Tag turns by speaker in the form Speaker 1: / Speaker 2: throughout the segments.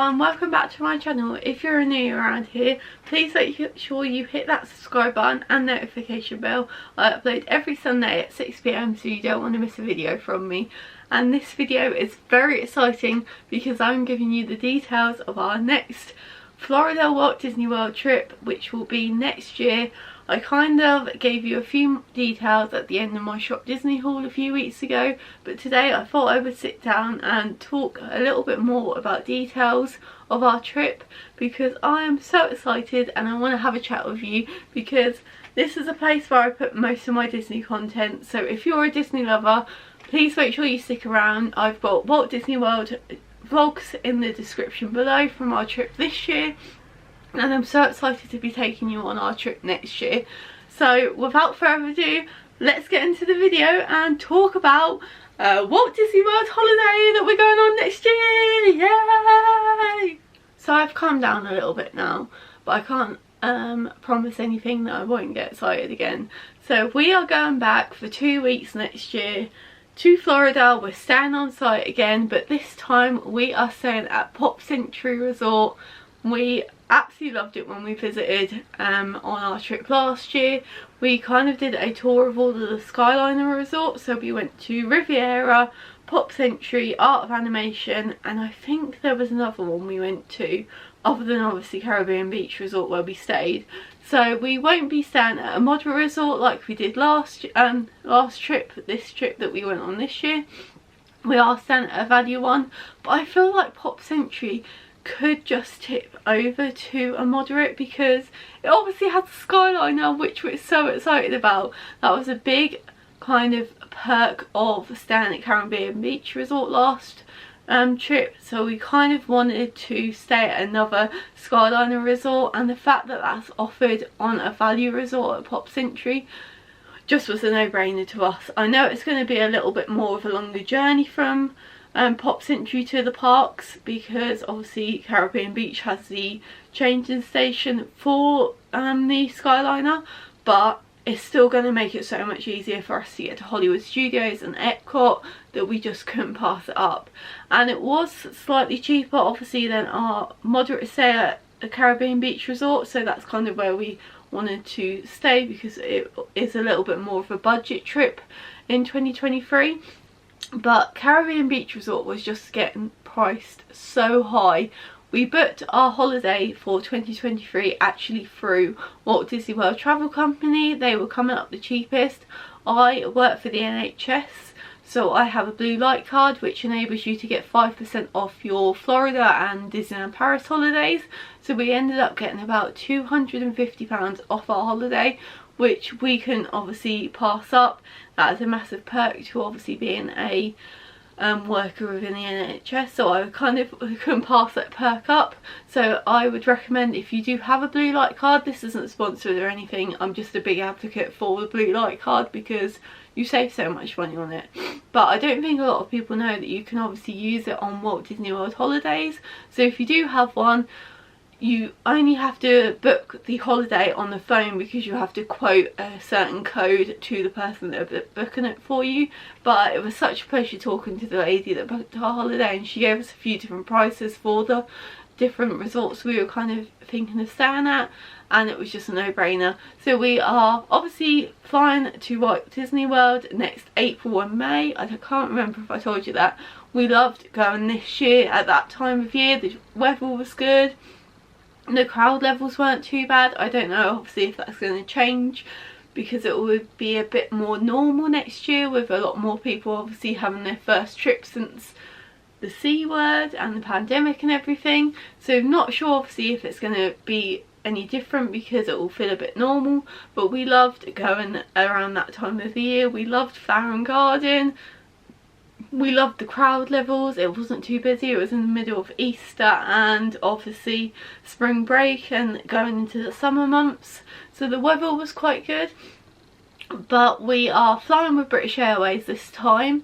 Speaker 1: everyone, welcome back to my channel. If you're new around here, please make sure you hit that subscribe button and notification bell. I upload every Sunday at 6 PM, so you don't want to miss a video from me. And this video is very exciting because I'm giving you the details of our next Florida Walt Disney World trip, which will be next year. I kind of gave you a few details at the end of my Shop Disney haul a few weeks ago, but today I thought I would sit down and talk a little bit more about details of our trip because I am so excited and I want to have a chat with you because this is a place where I put most of my Disney content. So if you're a Disney lover, please make sure you stick around. I've got Walt Disney World vlogs in the description below from our trip this year, and I'm so excited to be taking you on our trip next year. So without further ado, let's get into the video and talk about Walt Disney World holiday that we're going on next year. Yay! So I've calmed down a little bit now, but I can't promise anything that I won't get excited again. So we are going back for 2 weeks next year to Florida. We're staying on site again, but this time we are staying at Pop Century Resort. We absolutely loved it when we visited on our trip last year. We kind of did a tour of all of the Skyliner resorts, so we went to Riviera, Pop Century, Art of Animation, and I think there was another one we went to other than obviously Caribbean Beach Resort where we stayed. So we won't be staying at a moderate resort like we did last trip, this trip that we went on this year. We are staying at a value one, but I feel like Pop Century could just tip over to a moderate because it obviously had the Skyliner, which we're so excited about. That was a big kind of perk of staying at Caribbean Beach Resort last trip, so we kind of wanted to stay at another Skyliner resort, and the fact that that's offered on a value resort at Pop Century just was a no-brainer to us. I know it's going to be a little bit more of a longer journey from Pop Century to the parks because obviously Caribbean Beach has the changing station for the Skyliner, but it's still going to make it so much easier for us to get to Hollywood Studios and Epcot that we just couldn't pass it up. And it was slightly cheaper obviously than our moderate stay at a Caribbean Beach Resort, so that's kind of where we wanted to stay because it is a little bit more of a budget trip in 2023. But Caribbean Beach Resort was just getting priced so high. We booked our holiday for 2023 actually through Walt Disney World Travel Company. They were coming up the cheapest. I work for the NHS, so I have a blue light card which enables you to get 5% off your Florida and Disneyland Paris holidays. So we ended up getting about £250 off our holiday, which we can obviously pass up. That is a massive perk to obviously being a worker within the NHS, so I kind of couldn't pass that perk up. So I would recommend, if you do have a blue light card, this isn't sponsored or anything, I'm just a big advocate for the blue light card because you save so much money on it. But I don't think a lot of people know that you can obviously use it on Walt Disney World holidays. So if you do have one, you only have to book the holiday on the phone because you have to quote a certain code to the person that are booking it for you. But it was such a pleasure talking to the lady that booked our holiday, and she gave us a few different prices for the different resorts we were kind of thinking of staying at, and it was just a no-brainer. So we are obviously flying to Walt Disney World next April and May. I can't remember if I told you that. We loved going this year at that time of year. The weather was good. The crowd levels weren't too bad. I don't know obviously if that's going to change because it would be a bit more normal next year with a lot more people obviously having their first trip since the C word and the pandemic and everything. So I'm not sure obviously if it's going to be any different because it will feel a bit normal, but we loved going around that time of the year. We loved Flower and Garden. We loved the crowd levels. It wasn't too busy. It was in the middle of Easter and obviously spring break and going into the summer months, so the weather was quite good. But we are flying with British Airways this time.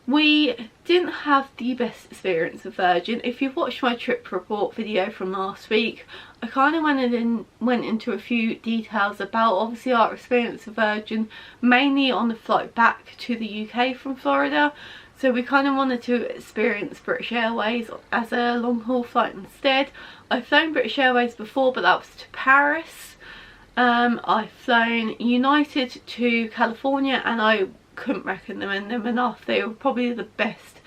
Speaker 1: We didn't have the best experience with Virgin. If you've watched my trip report video from last week, I kind of went into a few details about obviously our experience with Virgin, mainly on the flight back to the UK from Florida. so we kind of wanted to experience British Airways as a long haul flight instead. I've flown British Airways before, but that was to Paris. I've flown United to California, and I couldn't recommend them enough. They were probably the best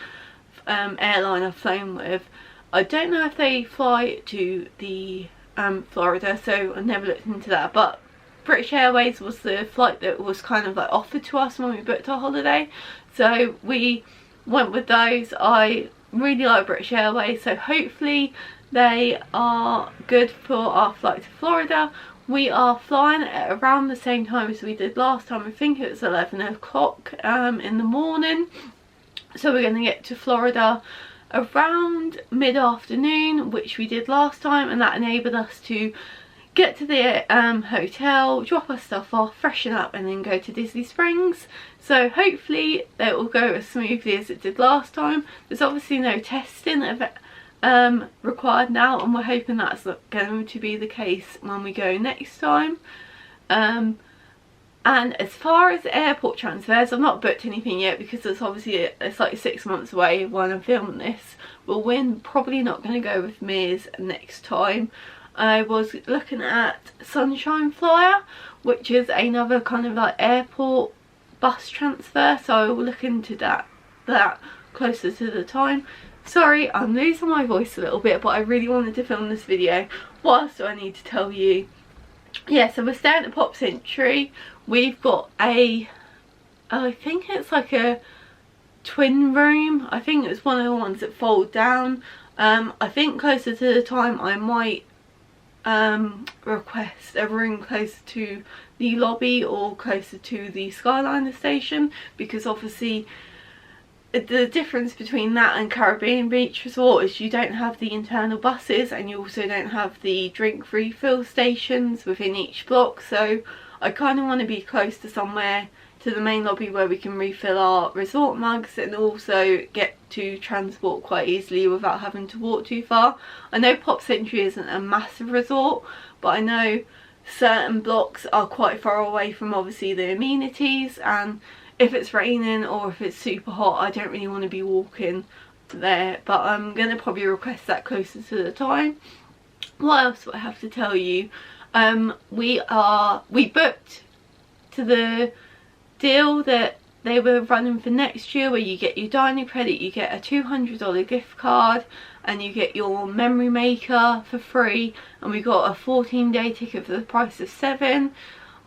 Speaker 1: airline I've flown with. I don't know if they fly to the Florida, so I never looked into that, but British Airways was the flight that was kind of like offered to us when we booked our holiday, so we went with those. I really like British Airways, so hopefully they are good for our flight to Florida. We are flying at around the same time as we did last time. I think it was 11 o'clock in the morning, so we're going to get to Florida around mid-afternoon, which we did last time, and that enabled us to get to the hotel, drop our stuff off, freshen up, and then go to Disney Springs. So hopefully that will go as smoothly as it did last time. There's obviously no testing of it required now, and we're hoping that's going to be the case when we go next time. And as far as airport transfers, I've not booked anything yet because it's like 6 months away when I'm filming this. But we're probably not going to go with Mears next time. I was looking at Sunshine Flyer, which is another kind of like airport bus transfer, so I will look into that closer to the time. Sorry, I'm losing my voice a little bit, but I really wanted to film this video. What else do I need to tell you? Yeah, so we're staying at Pop Century. We've got I think it's like a twin room. I think it's one of the ones that fold down. I think closer to the time I might request a room closer to the lobby or closer to the Skyliner station, because obviously the difference between that and Caribbean Beach Resort is you don't have the internal buses, and you also don't have the drink refill stations within each block. So I kind of want to be close to somewhere, to the main lobby, where we can refill our resort mugs and also get to transport quite easily without having to walk too far. I know Pop Century isn't a massive resort, but I know certain blocks are quite far away from obviously the amenities, and if it's raining or if it's super hot, I don't really want to be walking there, but I'm going to probably request that closer to the time. What else do I have to tell you? We booked to the deal that they were running for next year, where you get your dining credit, you get a $200 gift card, and you get your memory maker for free, and we got a 14-day ticket for the price of $7.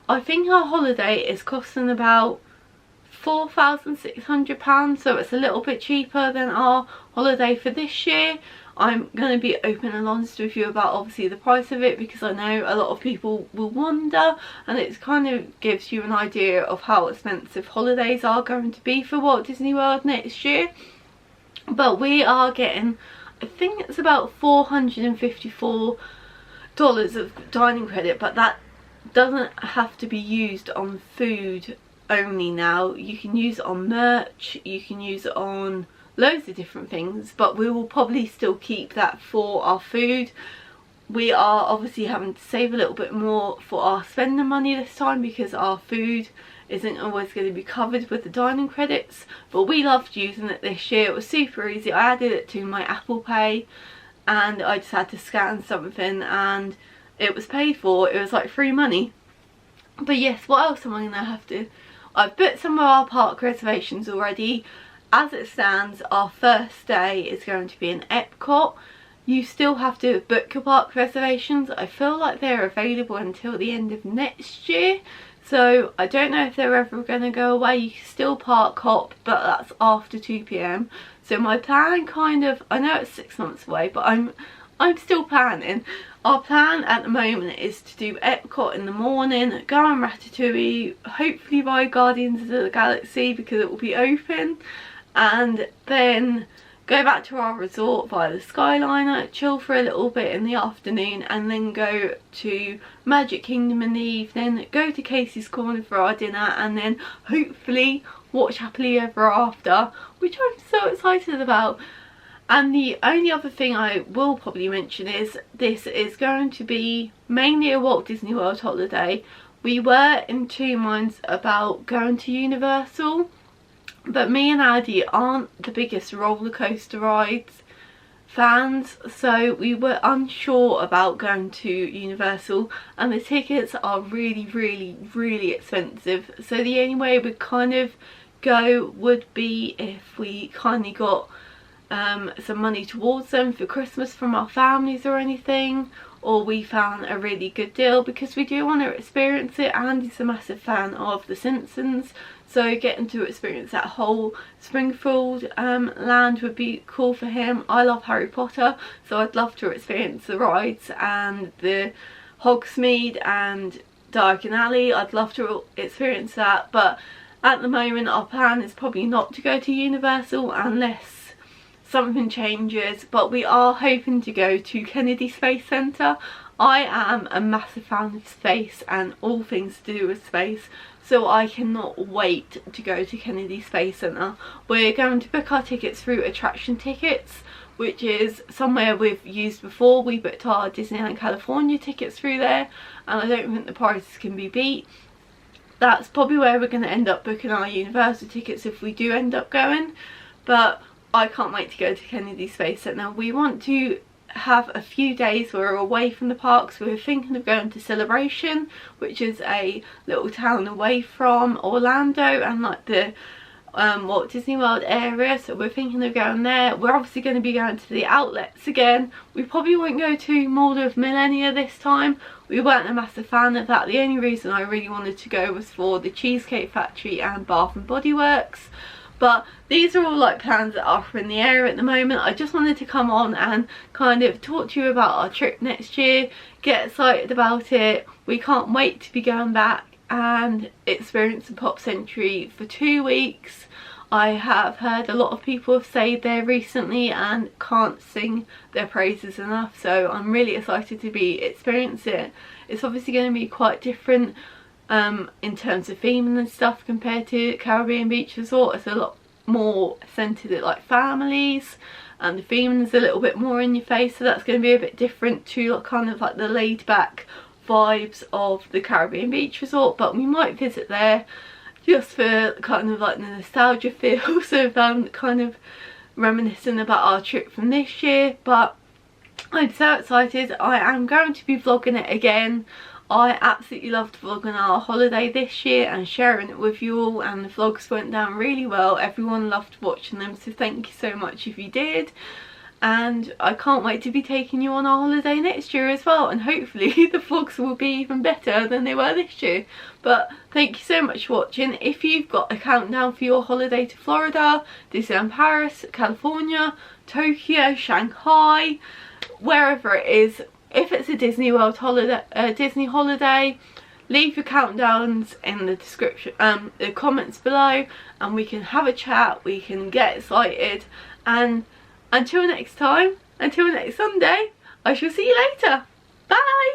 Speaker 1: I think our holiday is costing about £4,600, so it's a little bit cheaper than our holiday for this year. I'm going to be open and honest with you about obviously the price of it, because I know a lot of people will wonder, and it kind of gives you an idea of how expensive holidays are going to be for Walt Disney World next year. But we are getting, I think it's about $454 of dining credit, but that doesn't have to be used on food only now. You can use it on merch, you can use it on loads of different things, but we will probably still keep that for our food. We are obviously having to save a little bit more for our spending money this time, because our food isn't always going to be covered with the dining credits, but we loved using it this year. It was super easy. I added it to my Apple Pay, and I just had to scan something and it was paid for. It was like free money. But yes, what else am I going to have to... I've booked some of our park reservations already. As it stands, our first day is going to be in Epcot. You still have to book your park reservations. I feel like they're available until the end of next year, so I don't know if they're ever going to go away. You can still park hop, but that's after 2 PM. So my plan kind of, I know it's 6 months away, but I'm still planning. Our plan at the moment is to do Epcot in the morning, go on Ratatouille, hopefully buy Guardians of the Galaxy because it will be open, and then go back to our resort via the Skyliner, chill for a little bit in the afternoon, and then go to Magic Kingdom in the evening, go to Casey's Corner for our dinner, and then hopefully watch Happily Ever After, which I'm so excited about. And the only other thing I will probably mention is this is going to be mainly a Walt Disney World holiday. We were in two minds about going to Universal. But me and Addy aren't the biggest roller coaster rides fans, so we were unsure about going to Universal, and the tickets are really expensive. So the only way we'd kind of go would be if we kind of got some money towards them for Christmas from our families or anything, or we found a really good deal, because we do want to experience it. Andy's a massive fan of The Simpsons, so getting to experience that whole Springfield land would be cool for him. I love Harry Potter, so I'd love to experience the rides and the Hogsmeade and Diagon Alley. I'd love to experience that, but at the moment our plan is probably not to go to Universal unless something changes. But we are hoping to go to Kennedy Space Centre. I am a massive fan of space and all things to do with space, so I cannot wait to go to Kennedy Space Centre. We're going to book our tickets through Attraction Tickets, which is somewhere we've used before. We booked our Disneyland California tickets through there, and I don't think the prices can be beat. That's probably where we're going to end up booking our Universal tickets if we do end up going, but I can't wait to go to Kennedy Space Centre. We want to have a few days where we're away from the parks. We're thinking of going to Celebration, which is a little town away from Orlando and like the Walt Disney World area, so we're thinking of going there. We're obviously going to be going to the outlets again. We probably won't go to Mall of Millennia this time. We weren't a massive fan of that. The only reason I really wanted to go was for the Cheesecake Factory and Bath and Body Works. But these are all like plans that are up in the air at the moment. I just wanted to come on and kind of talk to you about our trip next year, get excited about it. We can't wait to be going back and experience the Pop Century for 2 weeks. I have heard a lot of people have stayed there recently and can't sing their praises enough, so I'm really excited to be experiencing it. It's obviously going to be quite different in terms of theming and stuff compared to Caribbean Beach Resort. It's a lot more centered at like families, and the theming is a little bit more in your face, so that's going to be a bit different to kind of like the laid back vibes of the Caribbean Beach Resort. But we might visit there just for kind of like the nostalgia feels of kind of reminiscing about our trip from this year. But I'm so excited. I am going to be vlogging it again. I absolutely loved vlogging our holiday this year and sharing it with you all, and the vlogs went down really well. Everyone loved watching them, so thank you so much if you did. And I can't wait to be taking you on our holiday next year as well, and hopefully the vlogs will be even better than they were this year. But thank you so much for watching. If you've got a countdown for your holiday to Florida, Disneyland Paris, California, Tokyo, Shanghai, wherever it is, if it's a Disney World holiday, Disney holiday, leave your countdowns in the description, the comments below, and we can have a chat, we can get excited. And until next time, until next Sunday, I shall see you later. Bye!